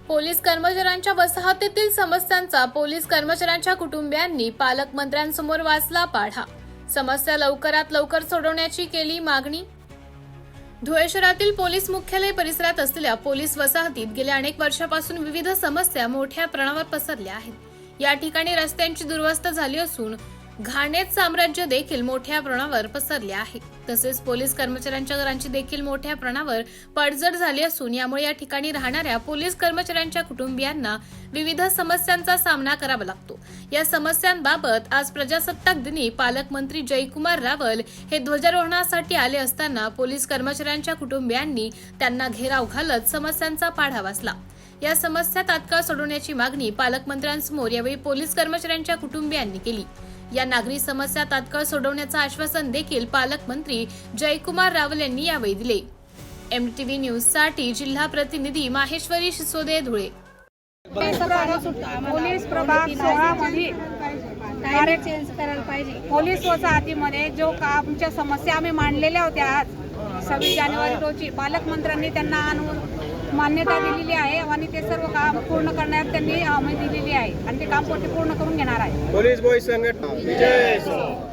Police कर्मचाऱ्यांच्या वसाहतीतील समस्यांचा पोलीस कर्मचाऱ्यांच्या कुटुंबियांनी पालकमंत्र्यांसमोर वाचला पाढा। समस्या लवकरात लवकर सोडवण्याची केली मागणी। धुळे शहरातील पोलीस मुख्यालय परिसरात असलेल्या पोलीस वसाहतीत गेल्या अनेक वर्षापासून विविध समस्या मोठ्या प्रमाणावर पसरल्या आहेत। या ठिकाणी रस्त्यांची दुरवस्था झाली असून घाणेत साम्राज्य देखील मोठ्या प्रमाणावर पसरले आहे। तसेच पोलीस कर्मचाऱ्यांच्या घरांची देखील मोठ्या प्रमाणावर पडझड झाली असून यामुळे या ठिकाणी राहणाऱ्या पोलीस कर्मचाऱ्यांच्या कुटुंबियांना विविध समस्यांचा सामना करावा लागतो। या समस्यांबाबत आज प्रजासत्ताक दिनी पालकमंत्री जयकुमार रावल हे ध्वजारोहणासाठी आले असताना पोलीस कर्मचाऱ्यांच्या कुटुंबियांनी त्यांना घेराव घालत समस्यांचा पाढा वाचला। या समस्या तात्काळ सोडवण्याची मागणी पालकमंत्र्यांसमोर यावेळी पोलीस कर्मचाऱ्यांच्या कुटुंबियांनी केली। या नागरी समस्या तात्काळ सोडवण्याचं आश्वासन देखील पालकमंत्री जयकुमार रावल यांनी यावेळी दिले। MTV न्यूज साठी जिल्हा प्रतिनिधी माहेश्वरी शिसोदे, धुळे। पोलीस प्रभाग 16 मध्ये कार्य चेंज करायला पाहिजे। पोलीस वसाहतीमध्ये जो आमच्या समस्या आम्ही मांडलेल्या होत्या आज 26 जानेवारी रोजी पालकमंत्र्यांनी त्यांना आणून मान्यता दिलेली आहे आणि ते सर्व काम पूर्ण करण्यात त्यांनी हमी दिलेली आहे आणि ते काम पूर्ण करून घेणार आहे। पोलीस बॉय संघटना